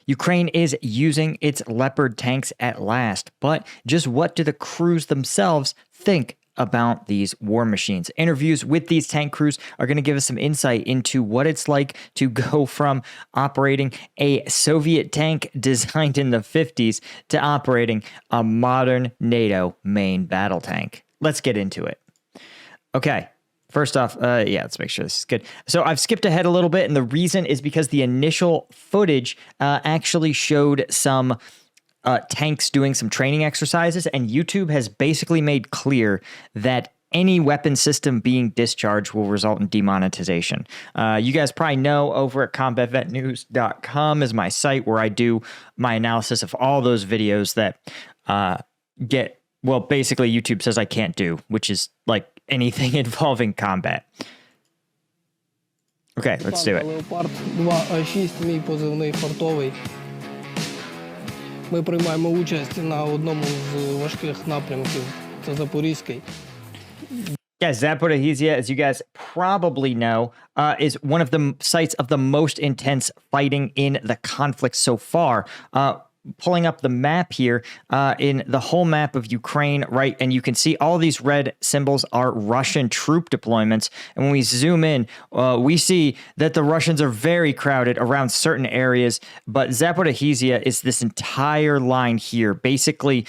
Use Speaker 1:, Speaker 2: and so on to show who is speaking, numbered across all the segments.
Speaker 1: Ukraine is using its Leopard tanks at last, but just what do the crews themselves think about these war machines? Interviews with these tank crews are going to give us some insight into what it's like to go from operating a Soviet tank designed in the 50s to operating a modern NATO main battle tank. Let's get into it. Okay. First off, let's make sure this is good. So I've skipped ahead a little bit, and the reason is because the initial footage actually showed some tanks doing some training exercises, and YouTube has basically made clear that any weapon system being discharged will result in demonetization. You guys probably know over at combatvetnews.com is my site where I do my analysis of all those videos that basically YouTube says I can't do, which is like anything involving combat. Okay, let's do it.
Speaker 2: Leopard 2a6, мій позивний фартовий. Ми приймаємо участь на одному з важких напрямків. Це Запорізький.
Speaker 1: Yeah, Zaporizhzhia, as you guys probably know, is one of the sites of the most intense fighting in the conflict so far. Pulling up the map here in the whole map of Ukraine, right? And you can see all these red symbols are Russian troop deployments. And when we zoom in, we see that the Russians are very crowded around certain areas. But Zaporizhzhia is this entire line here. Basically,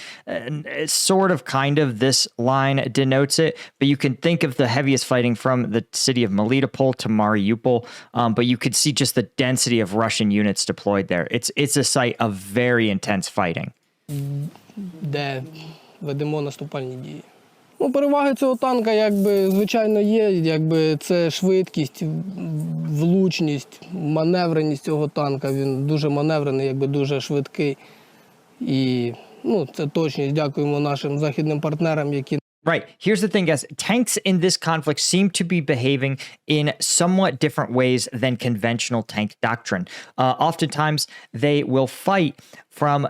Speaker 1: sort of kind of this line denotes it. But you can think of the heaviest fighting from the city of Melitopol to Mariupol. But you could see just the density of Russian units deployed there. It's a site of very intense fighting.
Speaker 2: Де ведемо наступальні дії. Переваги цього танка, звичайно, є. Це швидкість, влучність, маневреність цього танка. Він дуже маневрений, дуже швидкий. І, це точність. Дякуємо нашим західним партнерам, які
Speaker 1: Right. Here's the thing, guys. Tanks in this conflict seem to be behaving in somewhat different ways than conventional tank doctrine. Oftentimes, they will fight from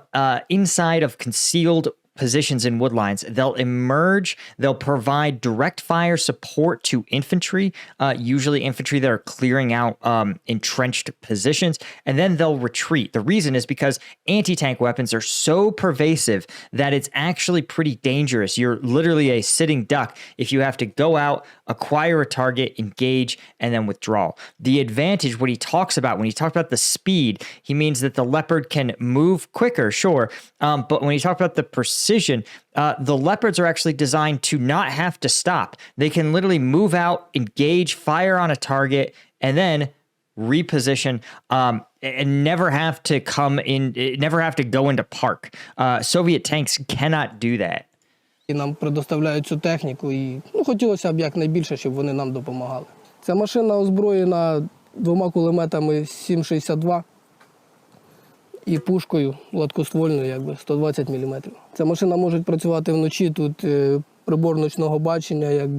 Speaker 1: inside of concealed positions in woodlines. They'll emerge, they'll provide direct fire support to infantry, usually infantry that are clearing out entrenched positions, and then they'll retreat. The reason is because anti-tank weapons are so pervasive that it's actually pretty dangerous. You're literally a sitting duck if you have to go out, acquire a target, engage, and then withdraw. The advantage, what he talks about, when he talks about the speed, he means that the Leopard can move quicker, sure, but when he talks about the precision, the Leopards are actually designed to not have to stop. They can literally move out, engage, fire on a target, and then reposition and never have to never have to go into park. Soviet tanks cannot do that.
Speaker 2: І нам предоставляють цю техніку, і хотілося б якнайбільше, щоб вони нам допомагали. Ця машина озброєна 2 кулеметами 7,62 і пушкою гладкоствольною, 120 мм. Ця машина може працювати вночі, тут прибор ночного бачення,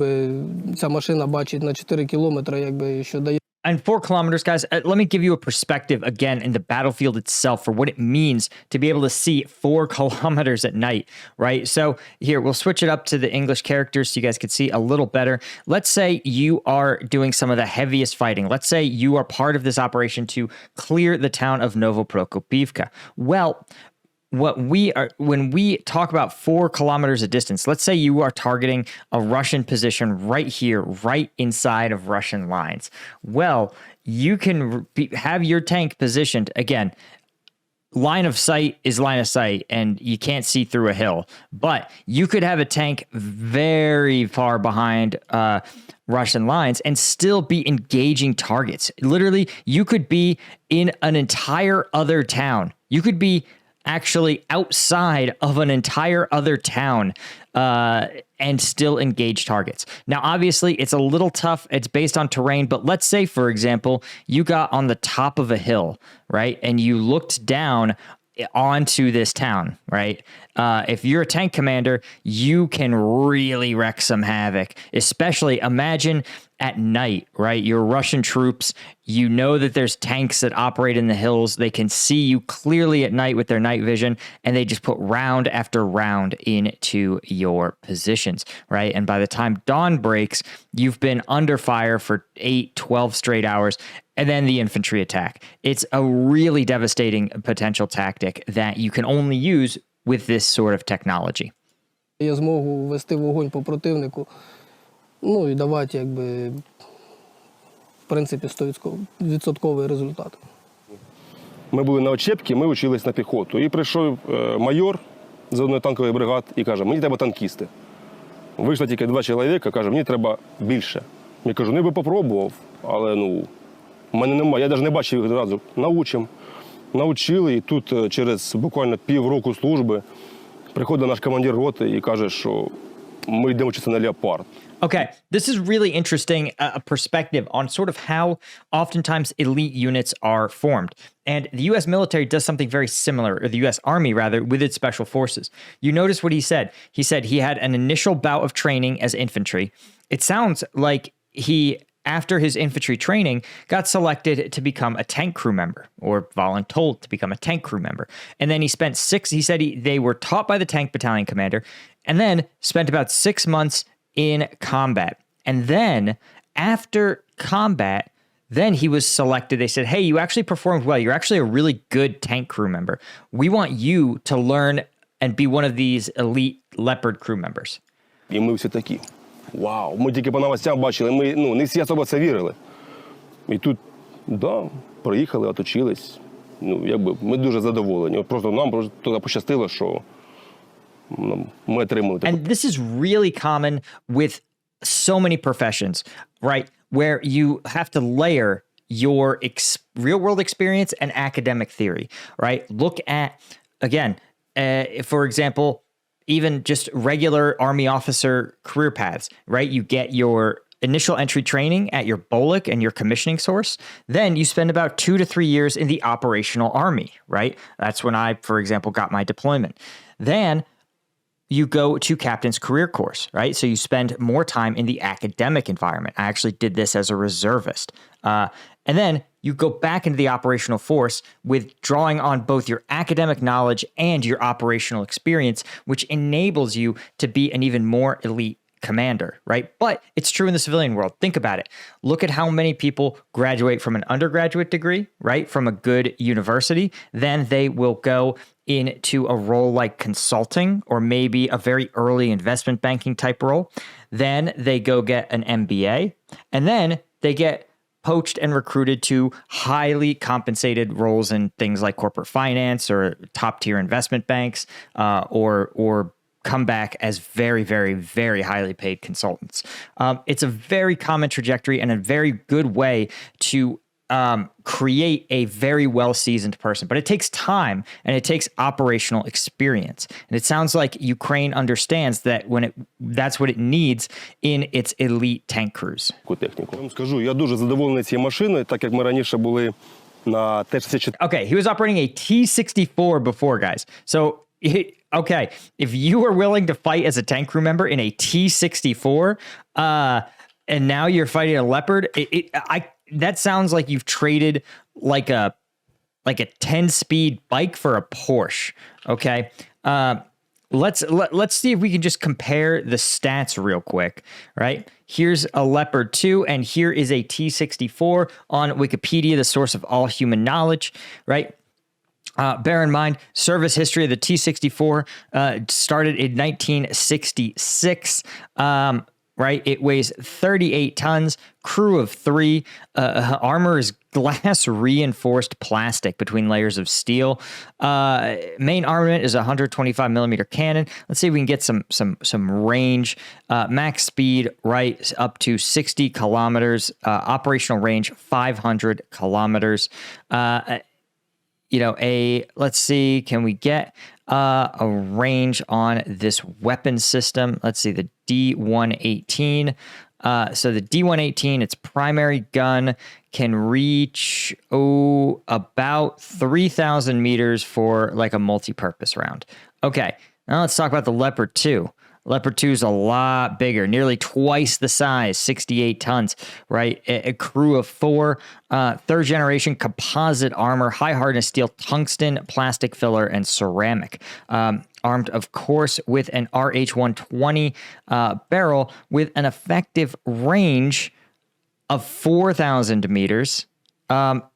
Speaker 2: ця машина бачить на 4 кілометри, що дає.
Speaker 1: And 4 kilometers, guys, let me give you a perspective again in the battlefield itself for what it means to be able to see 4 kilometers at night, right? So here, we'll switch it up to the English characters so you guys can see a little better. Let's say you are doing some of the heaviest fighting. Let's say you are part of this operation to clear the town of Novoprokopivka. Well, when we talk about 4 kilometers of distance, let's say you are targeting a Russian position right here, right inside of Russian lines. Well, you can have your tank positioned, again, line of sight is line of sight, and you can't see through a hill. But you could have a tank very far behind Russian lines and still be engaging targets. Literally, you could be in an entire other town. You could be actually outside of an entire other town and still engage targets. Now, obviously, it's a little tough. It's based on terrain, but let's say, for example, you got on the top of a hill, right? And you looked down onto this town, right? If you're a tank commander, you can really wreak some havoc. Especially, imagine at night, right? You're Russian troops. You know that there's tanks that operate in the hills. They can see you clearly at night with their night vision, and they just put round after round into your positions, right? And by the time dawn breaks, you've been under fire for 8, 12 straight hours, and then the infantry attack. It's a really devastating potential tactic that you can only use with this sort of technology.
Speaker 2: Є змогу вести вогонь по противнику, ну і давати, якби, в принципі, 100% результат.
Speaker 3: Ми були на очепці, ми вчились на піхоту. І прийшов майор з одної танкової бригади і каже, мені треба танкісти. Вийшло тільки 2 чоловіка, каже, мені треба більше. Я кажу, я би попробував, але в мене немає, я навіть не бачив їх одразу. Научимо. Навчили, і тут через буквально півроку служби приходить наш командир роти і каже, що ми йдемо вчитися на Leopard.
Speaker 1: Okay, this is really interesting, a perspective on sort of how oftentimes elite units are formed. And the U.S. military does something very similar, or the U.S. Army rather, with its special forces. You notice what he said. He said he had an initial bout of training as infantry. It sounds like he, after his infantry training, got selected to become a tank crew member, or voluntold to become a tank crew member. And then he spent they were taught by the tank battalion commander, and then spent about 6 months in combat. And then after combat, then he was selected. They said, hey, you actually performed well. You're actually a really good tank crew member. We want you to learn and be one of these elite Leopard crew members.
Speaker 3: І ми всі такі, вау, ми тільки по новостям бачили, ми не всі особо це вірили. І тут, приїхали, оточились, ми дуже задоволені. Просто нам пощастило, що ми отримали.
Speaker 1: And this is really common with so many professions, right? Where you have to layer your real-world experience and academic theory, right? Look at, again, for example, even just regular Army officer career paths, right? You get your initial entry training at your BOLIC and your commissioning source. Then you spend about 2 to 3 years in the operational Army, right? That's when I, for example, got my deployment. Then you go to captain's career course, right? So you spend more time in the academic environment. I actually did this as a reservist. And then you go back into the operational force with drawing on both your academic knowledge and your operational experience, which enables you to be an even more elite commander, right? But it's true in the civilian world. Think about it. Look at how many people graduate from an undergraduate degree, right? From a good university. Then they will go into a role like consulting or maybe a very early investment banking type role. Then they go get an MBA, and then they get poached and recruited to highly compensated roles in things like corporate finance or top tier investment banks, or come back as very, very, very highly paid consultants. It's a very common trajectory and a very good way to create a very well-seasoned person. But it takes time and it takes operational experience. And it sounds like Ukraine understands that that's what it needs in its elite tank crews.
Speaker 3: Техніку. Я вам скажу, я дуже задоволений цією машиною, так як ми раніше були на Т-64.
Speaker 1: Okay, he was operating a T-64 before, guys. So, okay, if you were willing to fight as a tank crew member in a T-64, and now you're fighting a Leopard, that sounds like you've traded like a 10-speed bike for a Porsche. Okay. Let's see if we can just compare the stats real quick, right? Here's a Leopard 2, and here is a T-64 on Wikipedia, the source of all human knowledge, right? Bear in mind, service history of the T-64 started in 1966. Right? It weighs 38 tons, crew of 3. Armor is glass reinforced plastic between layers of steel. Main armament is a 125 millimeter cannon. Let's see if we can get some range. Max speed, right, up to 60 kilometers. Operational range, 500 kilometers. Let's see, can we get a range on this weapon system? Let's see, the D118. So the D118, its primary gun can reach about 3,000 meters for like a multi-purpose round. Okay, now let's talk about the Leopard 2. Leopard 2 is a lot bigger, nearly twice the size, 68 tons, right? A crew of 4, third generation composite armor, high hardness steel, tungsten, plastic filler, and ceramic. Armed, of course, with an RH-120 barrel with an effective range of 4,000 meters.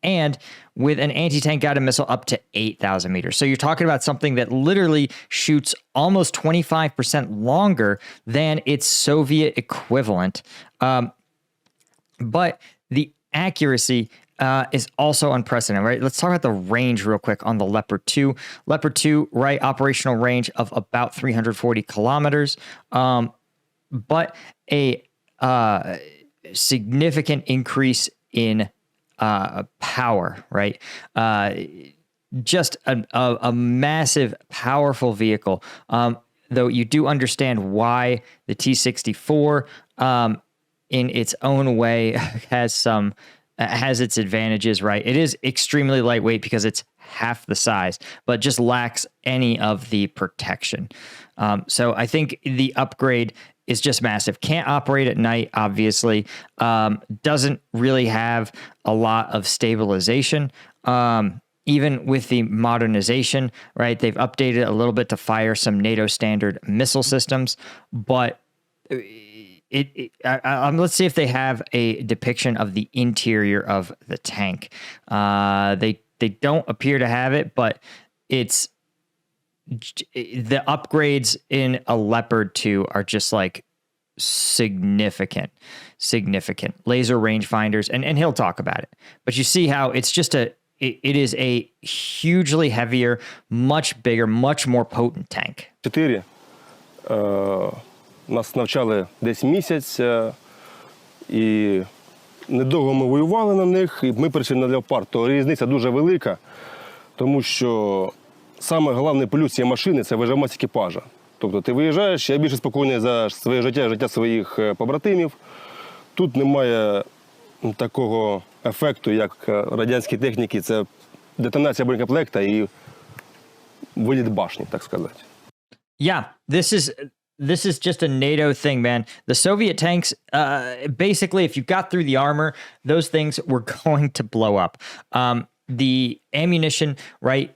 Speaker 1: And with an anti-tank guided missile up to 8,000 meters. So you're talking about something that literally shoots almost 25% longer than its Soviet equivalent. But the accuracy is also unprecedented, right? Let's talk about the range real quick on the Leopard 2. Leopard 2, right, operational range of about 340 kilometers, but a significant increase in power, right? Just a massive, powerful vehicle. Though you do understand why the T-64, in its own way, has its advantages, right? It is extremely lightweight because it's half the size, but just lacks any of the protection. So I think the upgrade is just massive. Can't operate at night, obviously. Doesn't really have a lot of stabilization. Even with the modernization, right? They've updated a little bit to fire some NATO standard missile systems, but let's see if they have a depiction of the interior of the tank. They don't appear to have it, but it's the upgrades in a Leopard 2 are just like significant laser rangefinders, and he'll talk about it. But you see how it's just it is a hugely heavier, much bigger, much more potent tank.
Speaker 3: 4. Нас навчали десь місяць, і недовго ми воювали на них, і ми прийшли на Leopard. То різниця дуже велика, тому що саме головний плюс цієї машини – це виживаність екіпажа. Тобто ти виїжджаєш, я більше спокійний за своє життя, життя своїх побратимів. Тут немає такого ефекту, як радянські техніки, це детонація боєкомплекта і виліт башні, так сказати.
Speaker 1: Yeah, this is just a NATO thing, man. The Soviet tanks, basically, if you got through the armor, those things were going to blow up. The ammunition, right?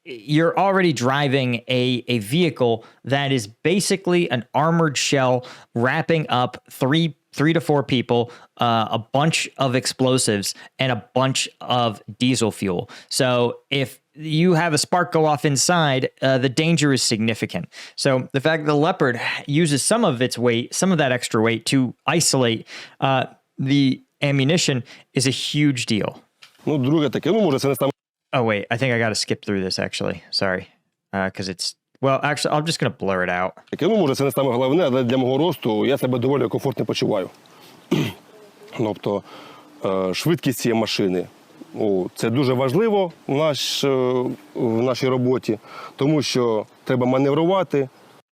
Speaker 1: You're already driving a vehicle that is basically an armored shell wrapping up three to 4 people, a bunch of explosives, and a bunch of diesel fuel. So if you have a spark go off inside, the danger is significant. So the fact that the Leopard uses some of its weight, some of that extra weight to isolate the ammunition is a huge deal.
Speaker 3: Ну, друге таке, може це не саме.
Speaker 1: Oh, wait, I think I got to skip through this, actually. Sorry. Because it's, well, actually, I'm just going to blur it out.
Speaker 3: Може це не саме головне, але для мого росту я себе доволі комфортно почуваю. Тобто швидкість цієї машини, це дуже важливо в нашій роботі, тому що треба маневрувати.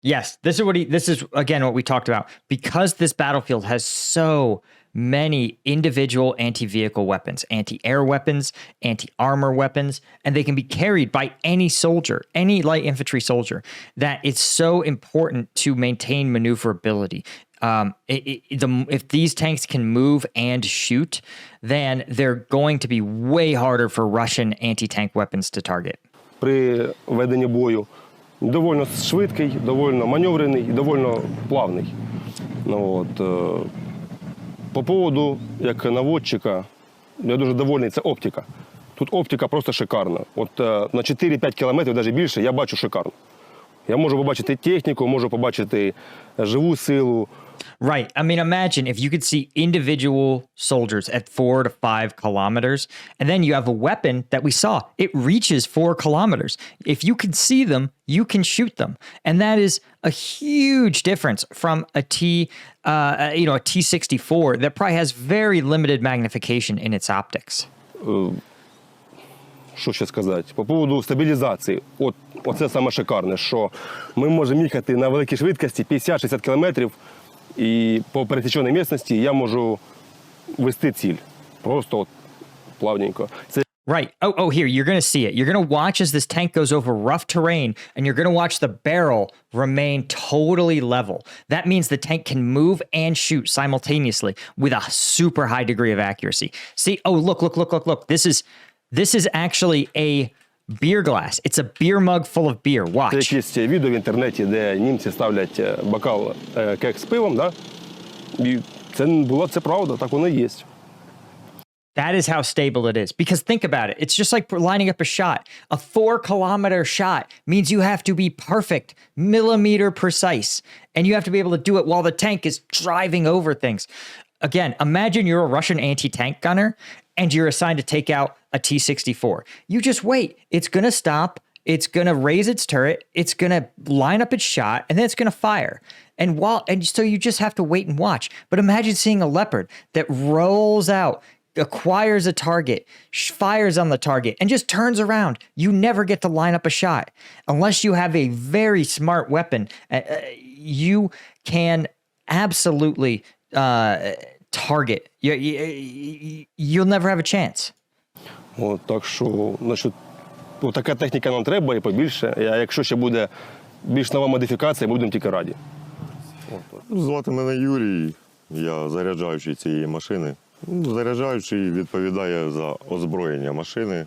Speaker 1: Yes, this is again what we talked about. Because this battlefield has so many individual anti-vehicle weapons, anti-air weapons, anti-armor weapons, and they can be carried by any soldier, any light infantry soldier, that it's so important to maintain maneuverability. If these tanks can move and shoot, then they're going to be way harder for Russian anti-tank weapons to target.
Speaker 3: При веденні бою доволі швидкий, доволі маневрений і доволі плавний. По поводу, як наводчика, я дуже довольний, це оптика. Тут оптика просто шикарна. На 4-5 кілометрів, навіть більше, я бачу шикарно. Я можу побачити техніку, можу побачити живу силу.
Speaker 1: Right. I mean, imagine if you could see individual soldiers at 4 to 5 kilometers, and then you have a weapon that we saw. It reaches 4 kilometers. If you can see them, you can shoot them. And that is a huge difference from a T-64 that probably has very limited magnification in its optics.
Speaker 3: Що ще сказати? По поводу стабілізації. Оце саме шикарне, що ми можемо їхати на великій швидкості 50-60 кілометрів, і по пересіченій місцевості я можу вести ціль. Просто плавненько. Це
Speaker 1: Right. Oh, here, you're going to see it. You're going to watch as this tank goes over rough terrain, and you're going to watch the barrel remain totally level. That means the tank can move and shoot simultaneously with a super high degree of accuracy. See, oh, look. This is actually a beer glass. It's a beer mug full of beer.
Speaker 3: Це
Speaker 1: Watch.
Speaker 3: якісь відео в інтернеті, де німці ставлять бокал кекс з пивом, да? І це правда, так воно і є.
Speaker 1: That is how stable it is. Because think about it. It's just like lining up a shot. A 4-kilometer shot means you have to be perfect, millimeter precise. And you have to be able to do it while the tank is driving over things. Again, imagine you're a Russian anti-tank gunner and you're assigned to take out a T-64. You just wait. It's going to stop. It's going to raise its turret. It's going to line up its shot, and then it's going to fire. And so you just have to wait and watch. But imagine seeing a Leopard that rolls out, acquires a target, fires on the target, and just turns around. You never get to line up a shot. Unless you have a very smart weapon, you can absolutely target. You'll never have a chance.
Speaker 3: От, так що, значить, така техніка нам треба і побільше. А якщо ще буде більш нова модифікація, ми будемо тільки раді.
Speaker 4: Звати мене Юрій, я заряджаючий цієї машини. Заряджаючий відповідає за озброєння машини.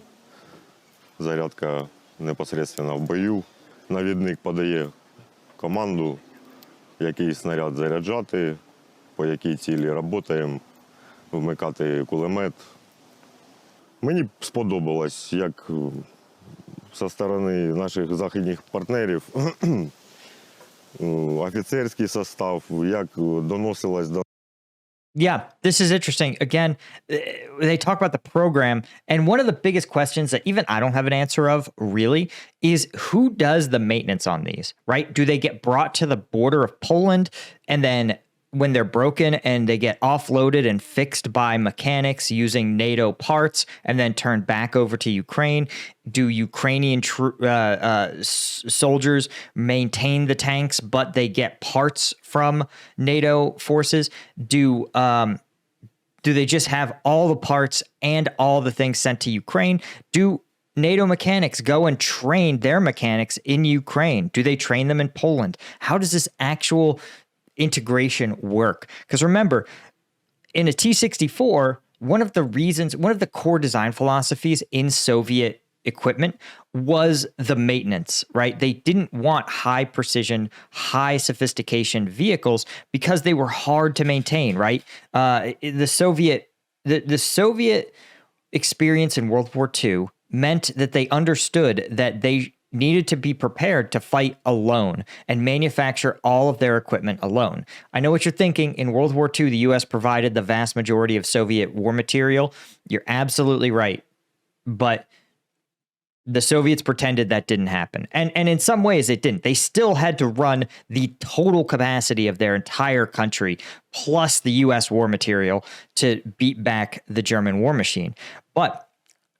Speaker 4: Зарядка непосередньо в бою. Навідник подає команду, який снаряд заряджати, по якій цілі працюємо, вмикати кулемет. Мені сподобалось, як зі сторони наших західних партнерів офіцерський состав, як доносилось до
Speaker 1: Yeah, this is interesting. Again, they talk about the program, and one of the biggest questions that even I don't have an answer of, really, is who does the maintenance on these, right? Do they get brought to the border of Poland, and then when they're broken and they get offloaded and fixed by mechanics using NATO parts and then turned back over to Ukraine? Do Ukrainian soldiers maintain the tanks, but they get parts from NATO forces? Do they just have all the parts and all the things sent to Ukraine? Do NATO mechanics go and train their mechanics in Ukraine? Do they train them in Poland? How does this actual integration work? Because remember, in a T-64, one of the core design philosophies in Soviet equipment was the maintenance, right? They didn't want high precision, high sophistication vehicles because they were hard to maintain, right? The Soviet experience in World War II meant that they understood that they needed to be prepared to fight alone and manufacture all of their equipment alone. I know what you're thinking. In World War II, the U.S. provided the vast majority of Soviet war material. You're absolutely right. But the Soviets pretended that didn't happen. And in some ways it didn't. They still had to run the total capacity of their entire country plus the U.S. war material to beat back the German war machine. But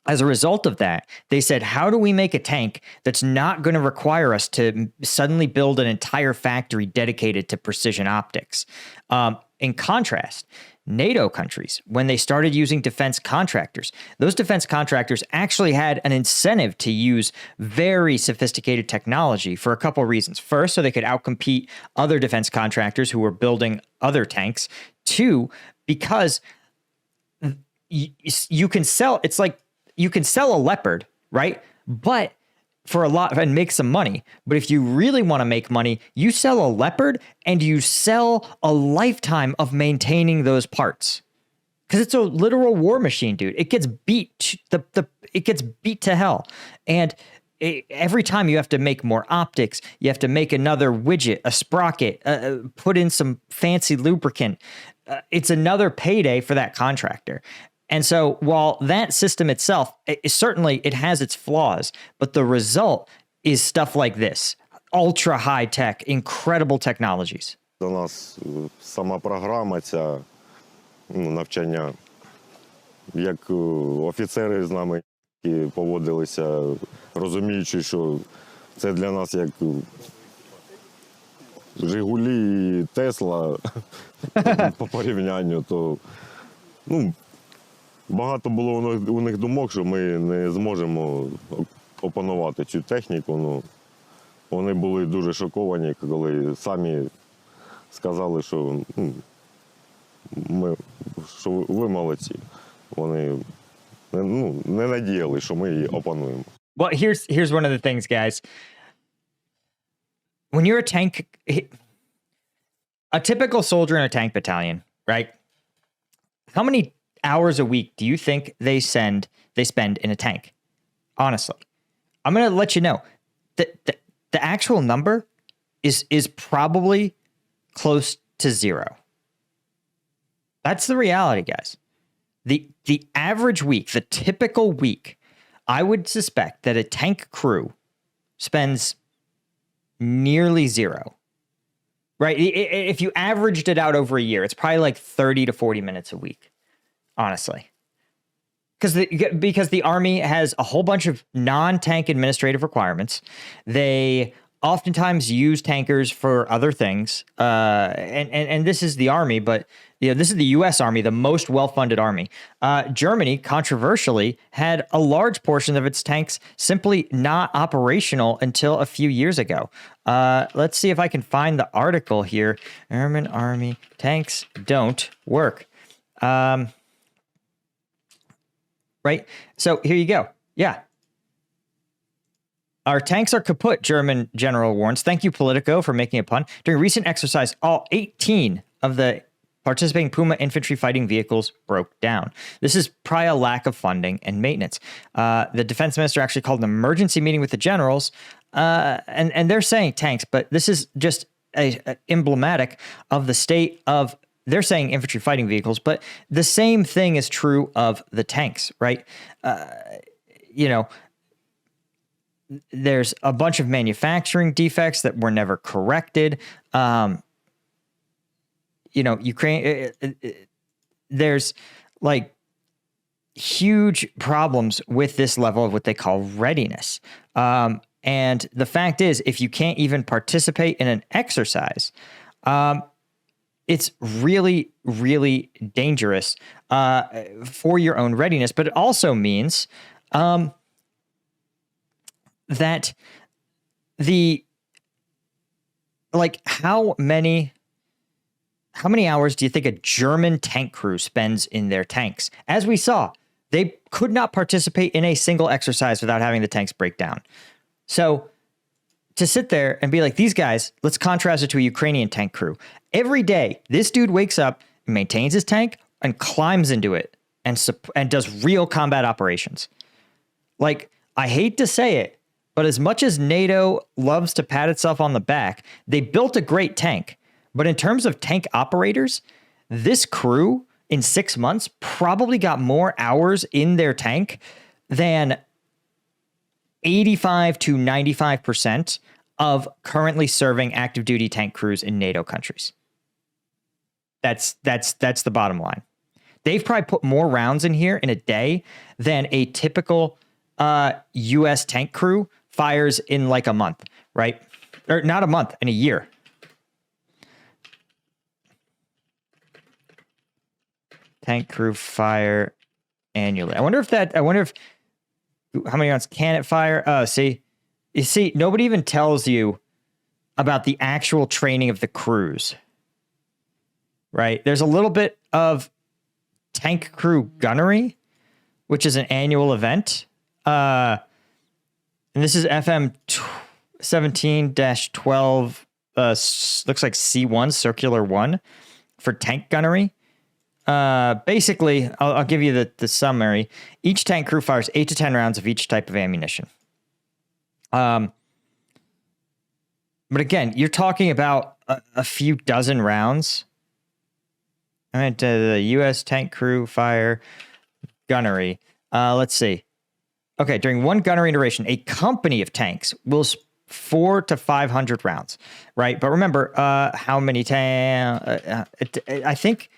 Speaker 1: as a result of that, they said, how do we make a tank that's not going to require us to suddenly build an entire factory dedicated to precision optics? In contrast, NATO countries, when they started using defense contractors, those defense contractors actually had an incentive to use very sophisticated technology for a couple of reasons. First, so they could outcompete other defense contractors who were building other tanks. Two, because you can sell, it's like, you can sell a Leopard, right? But for a lot and make some money. But if you really want to make money, you sell a Leopard and you sell a lifetime of maintaining those parts. Because it's a literal war machine, dude. It gets beat it gets beat to hell. And every time you have to make more optics, you have to make another widget, a sprocket, put in some fancy lubricant. It's another payday for that contractor. And so while that system itself, certainly it has its flaws, but the result is stuff like this. Ultra high tech, incredible technologies.
Speaker 4: До нас сама програма ця навчання, як офіцери з нами поводилися, розуміючи, що це для нас як Жигулі і Тесла по порівнянню, то Багато було у них думок, що ми не зможемо опанувати цю техніку. Ну, вони були дуже шоковані, коли самі сказали, що, що ви молодці. Вони не надіяли, що ми її опануємо.
Speaker 1: Well, here's one of the things, guys. When you're a tank, a typical soldier in a tank battalion, right? How many hours a week do you think they spend in a tank? Honestly, I'm gonna let you know that the actual number is probably close to zero. That's the reality, guys. The average week, the typical week, I would suspect that a tank crew spends nearly zero. Right? If you averaged it out over a year, it's probably like 30 to 40 minutes a week, honestly. Because the Army has a whole bunch of non-tank administrative requirements. They oftentimes use tankers for other things. And this is the Army, but this is the U.S. Army, the most well-funded Army. Germany, controversially, had a large portion of its tanks simply not operational until a few years ago. Let's see if I can find the article here. German Army tanks don't work. Right? So here you go. Yeah. Our tanks are kaput, German general warns. Thank you, Politico, for making a pun. During recent exercise, all 18 of the participating Puma infantry fighting vehicles broke down. This is probably a lack of funding and maintenance. The defense minister actually called an emergency meeting with the generals, and they're saying tanks, but this is just emblematic of the state of, they're saying infantry fighting vehicles, but the same thing is true of the tanks, right? There's a bunch of manufacturing defects that were never corrected. Ukraine, there's like huge problems with this level of what they call readiness. And the fact is, if you can't even participate in an exercise, it's really, really dangerous for your own readiness. But it also means that how many hours do you think a German tank crew spends in their tanks? As we saw, they could not participate in a single exercise without having the tanks break down. So to sit there and be like, these guys, let's contrast it to a Ukrainian tank crew. Every day, this dude wakes up, maintains his tank, and climbs into it and does real combat operations. Like, I hate to say it, but as much as NATO loves to pat itself on the back, they built a great tank. But in terms of tank operators, this crew in 6 months probably got more hours in their tank than 85 to 95% of currently serving active duty tank crews in NATO countries. That's the bottom line. They've probably put more rounds in here in a day than a typical U.S. tank crew fires in like a month, right? Or not a month, in a year. Tank crew fire annually. I wonder if how many rounds can it fire? Oh, you see, nobody even tells you about the actual training of the crews, right? There's a little bit of tank crew gunnery, which is an annual event. And this is FM 17-12, looks like C1, Circular 1 for tank gunnery. Basically, I'll give you the summary. Each tank crew fires 8 to 10 rounds of each type of ammunition. But again, you're talking about a few dozen rounds. All right, the U.S. tank crew fire gunnery. Let's see. Okay, during one gunnery duration, a company of tanks will 400 to 500 rounds, right? But remember, how many tanks? I think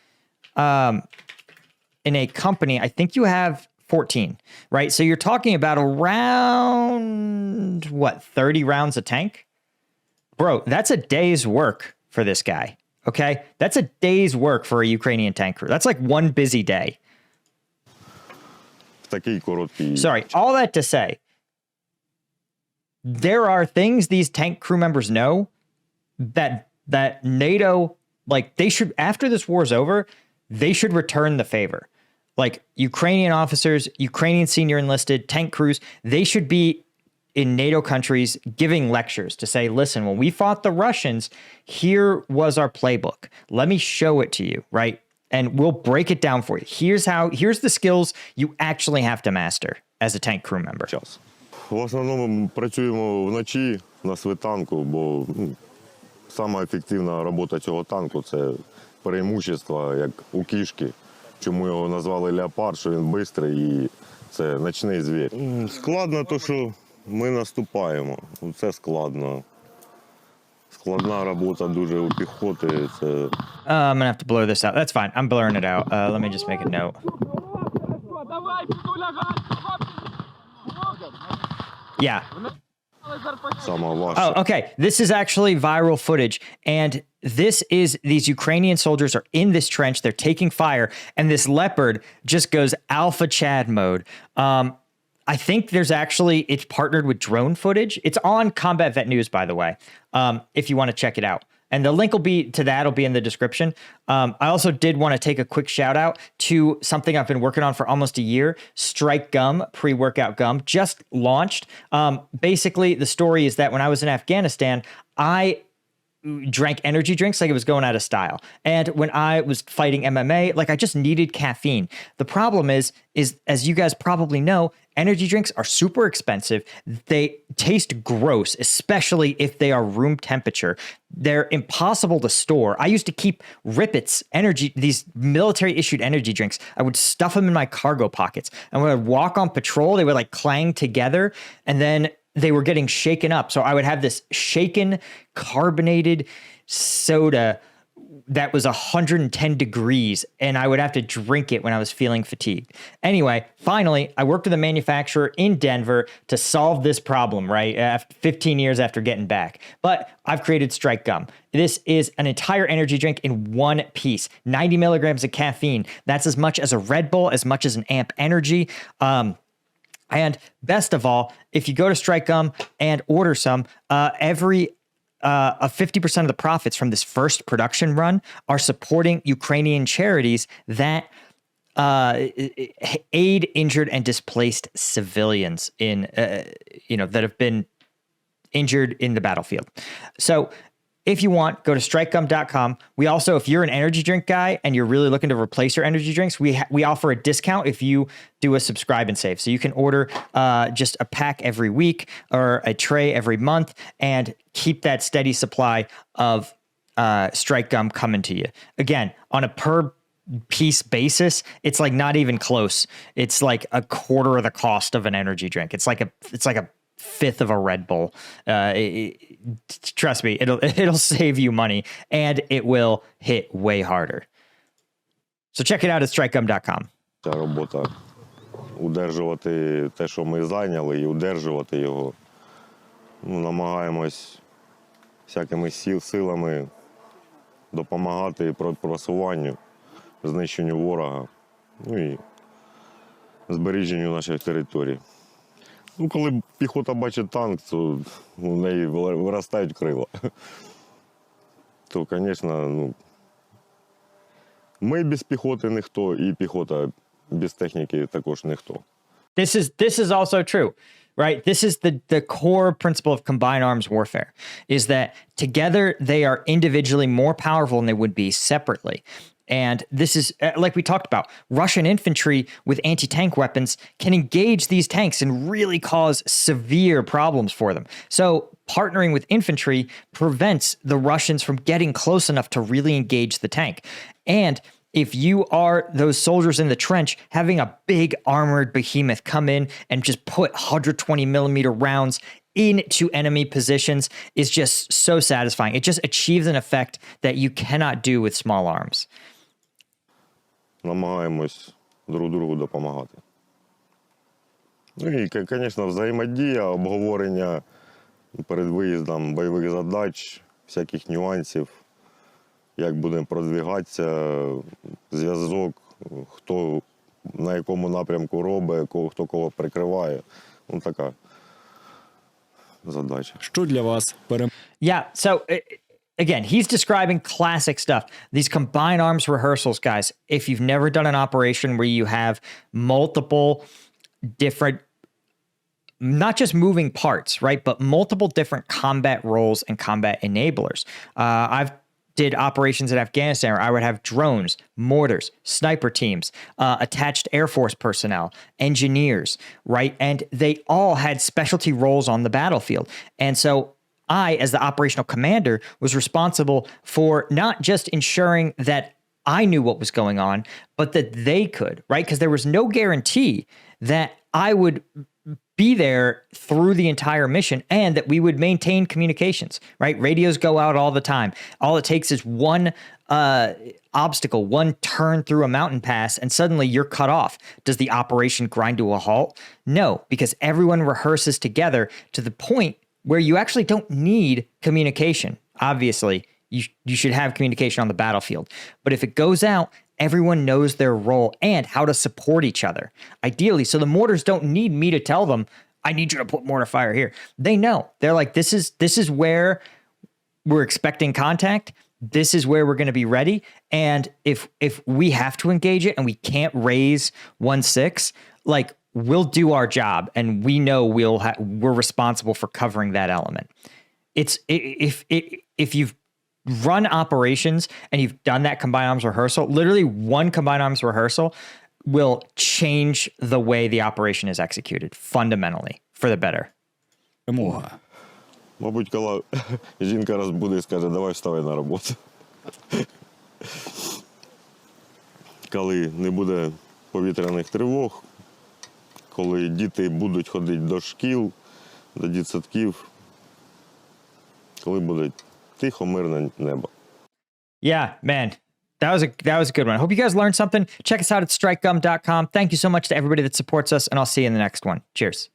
Speaker 1: in a company, I think you have 14, right? So you're talking about around, 30 rounds a tank? Bro, that's a day's work for this guy, okay? That's a day's work for a Ukrainian tank crew. That's like one busy day.
Speaker 4: в такий короткий
Speaker 1: Sorry, all that to say, there are things these tank crew members know that NATO, like, they should, after this war is over, they should return the favor. Like, Ukrainian officers, Ukrainian senior enlisted, tank crews, they should be in NATO countries giving lectures to say, listen, when we fought the Russians, here was our playbook. Let me show it to you, right? And we'll break it down for you. Here's the skills you actually have to master as a tank crew member.
Speaker 4: час. В основному ми працюємо вночі на світанку, бо сама ефективна робота цього танку – це преимущество, як у кішки. Чому його назвали Leopard, що він швидкий і це ночний звір. Складно те, що ми наступаємо. Це складно. Складна робота дуже у піхоти. Це...
Speaker 1: I'm gonna have to blur this out. That's fine. I'm blurring it out. Let me just make a note. Yeah.
Speaker 4: Сама важча.
Speaker 1: Oh, okay. This is actually viral footage. And this is, these Ukrainian soldiers are in this trench. They're taking fire. And this Leopard just goes alpha Chad mode. I think there's actually, it's partnered with drone footage. It's on Combat Vet News, by the way, if you want to check it out. And the link will be to that will be in the description. I also did want to take a quick shout out to something I've been working on for almost a year. Strike Gum, pre-workout gum, just launched. Basically, the story is that when I was in Afghanistan, I drank energy drinks like it was going out of style. And when I was fighting MMA, like I just needed caffeine. The problem is as you guys probably know, energy drinks are super expensive. They taste gross, especially if they are room temperature. They're impossible to store. I used to keep Rippets these military issued energy drinks. I would stuff them in my cargo pockets. And when I would walk on patrol, they would like clang together. And then they were getting shaken up. So I would have this shaken carbonated soda that was 110 degrees, and I would have to drink it when I was feeling fatigued. Anyway, finally, I worked with a manufacturer in Denver to solve this problem, right? After 15 years after getting back. But I've created Strike Gum. This is an entire energy drink in one piece, 90 milligrams of caffeine. That's as much as a Red Bull, as much as an Amp Energy. And best of all, if you go to Strike Gum and order some, 50% of the profits from this first production run are supporting Ukrainian charities that aid injured and displaced civilians that have been injured in the battlefield. So if you want, go to strikegum.com. We also, if you're an energy drink guy and you're really looking to replace your energy drinks, we offer a discount if you do a subscribe and save. So you can order just a pack every week or a tray every month and keep that steady supply of Strike Gum coming to you. Again, on a per piece basis, it's like not even close. It's like a quarter of the cost of an energy drink. It's like a fifth of a Red Bull. Trust me, it'll save you money and it will hit way harder. So check it out at strikegum.com.
Speaker 4: Ця робота удержувати те, що ми зайняли, і удержувати його. Намагаємось всякими силами допомагати просуванню, знищенню ворога, і збереженню наших територій. Коли піхота бачить танк, то у неї виростають крила. То, звісно, ми без піхоти ніхто, і піхота без техніки також ніхто.
Speaker 1: This is also true, right? This is the core principle of combined arms warfare, is that together they are individually more powerful than they would be separately. And this is, like we talked about, Russian infantry with anti-tank weapons can engage these tanks and really cause severe problems for them. So partnering with infantry prevents the Russians from getting close enough to really engage the tank. And if you are those soldiers in the trench, having a big armored behemoth come in and just put 120 millimeter rounds into enemy positions is just so satisfying. It just achieves an effect that you cannot do with small arms.
Speaker 4: Намагаємось друг другу допомагати. І, звісно, взаємодія, обговорення перед виїздом бойових задач, всяких нюансів, як будемо продвигатися, зв'язок, хто на якому напрямку робить, хто кого прикриває. Ну, така задача.
Speaker 5: Що для вас
Speaker 1: Yeah. So again, he's describing classic stuff. These combined arms rehearsals, guys. If you've never done an operation where you have multiple different, not just moving parts, right, but multiple different combat roles and combat enablers. I've did operations in Afghanistan where I would have drones, mortars, sniper teams, attached Air Force personnel, engineers, right? And they all had specialty roles on the battlefield. And so I, as the operational commander, was responsible for not just ensuring that I knew what was going on, but that they could, right? Because there was no guarantee that I would be there through the entire mission and that we would maintain communications, right? Radios go out all the time. All it takes is one obstacle, one turn through a mountain pass, and suddenly you're cut off. Does the operation grind to a halt? No, because everyone rehearses together to the point where you actually don't need communication. Obviously, you should have communication on the battlefield. But if it goes out, everyone knows their role and how to support each other. Ideally, so the mortars don't need me to tell them, I need you to put mortar fire here. They know. They're like, this is where we're expecting contact. This is where we're going to be ready. And if we have to engage it and we can't raise 1-6, like, we'll do our job and we know we're responsible for covering that element. It's if you've run operations and you've done that combined arms rehearsal, literally one combined arms rehearsal will change the way the operation is executed fundamentally for the better.
Speaker 5: перемога?
Speaker 4: Мабуть, коли жінка розбуде і скаже, давай вставай на роботу. Коли не буде повітряних тривог, коли діти будуть ходити до шкіл, до дитсадків, коли буде тихо, мирне небо.
Speaker 1: Yeah, man. That was a good one. I hope you guys learned something. Check us out at strikegum.com. Thank you so much to everybody that supports us, and I'll see you in the next one. Cheers.